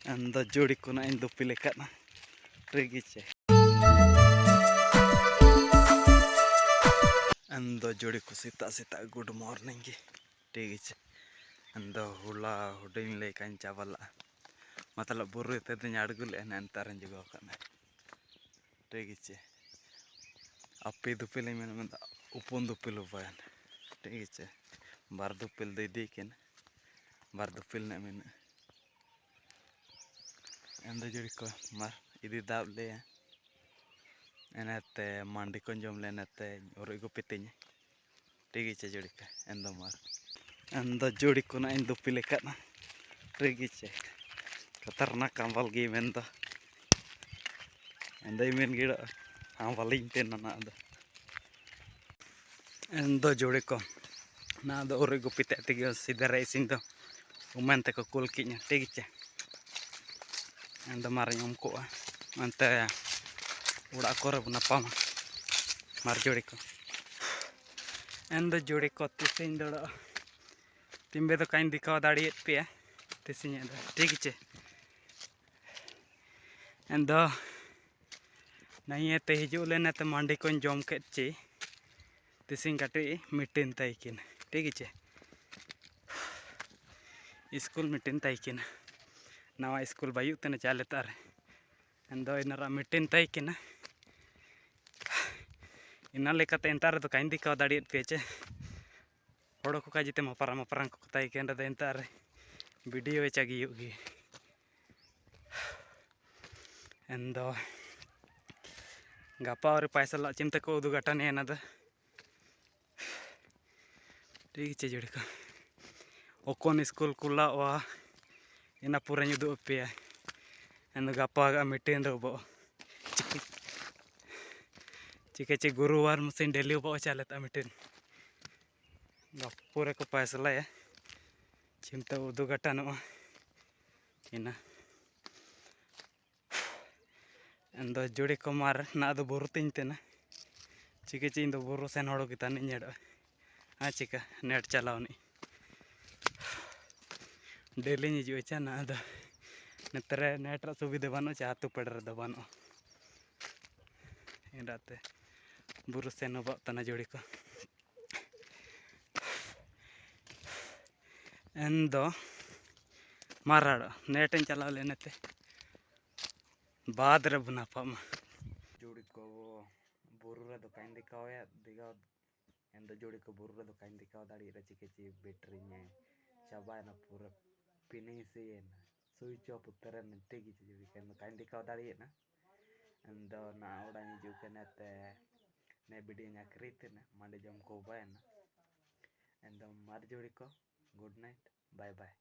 anda jodi kona indo pilekana regice ando jodi ko sita good morning gi regice ando hula huding le kan chavala मतलब बुरु ते अड़गुल अंतर जुगो regice अप्पी दुपिल में उपन दुपिल उपायन regice बार दुपिल दीकिन बार दुपिल ने में and जुड़ी को मार इदी दाब ले एनते मंडी को जम लेनते और इगो पितिन regice जुड़ी का एंड मार एंड जुड़ी को ना इन दुपिल का regice खतरनाक कंबल गी मेंदा एंड मेन गिड़ा हम वालिंग तेन ना अद एंड जोड़े को ना दो और इगो पिते तिगे सीधा रेसिंग दो उमन तक कुल किnya regice एंड मारे उनको अंते उड़ा को napam मार जोड़ी को एंड जोड़ी को तिसिन दड़ा तिम्बे तो काइन दिखाव दाड़िए पे तिसिन regice एंड नहीं ते हिजू लेना तो मंडी को जम के ची तिसिन काटे मीटिंग तयकिन regice स्कूल मीटिंग तयकिन नवा स्कूल बायु तने चाले तार एंड इनरा मीटिंग तयकिन इना लेकाते एंतार तो काइन दिखाव दाड़िए पे चे हड़ो को काजिते मपरां को तयकिन रे एंतार वीडियो चागी युगी एंड गापा और पैसा ला चिंता को उदुगाटा ने ना regice जोड़ी को ओकोन स्कूल कुला वा इना पूरा युदु पे एंड गापा मीटिंग रबो चिके गुरुवार मसिन डेली बो चलता मीटिंग पूरे को पैसा ला चिंता उदुगाटा नो इना एंड जोड़ी को मार ना दो बुरु तीन तेना चिके इन दो बुरु सेन हड़ो की तानी नेड़ हाँ चिका नेट चलावनी डेली हिजू ना अद नेतरे नेट सुविधा बनो चे आतु पेड़ बनो इनाते बुरु सेन तना जोड़ी को एंड माराड़ नेट चलाव लेने बाद रे नापाम जोड़ी को बुरु रे काइन दिखाव दिगाव एंड जोड़ी को बुरु रे काइन दिखाव दाड़ी रे चिके बैटरी ने चाबाय ना पूरा पिनी से स्विच ऑफ उतरे regice जोड़ी के काइन दिखाव दाड़ी ना एंड ना उड़ा हिजू के ने वीडियो nya क्रीते ना मंडे जम को बाय ना एंड मार जोड़ी को गुड नाइट बाय बाय।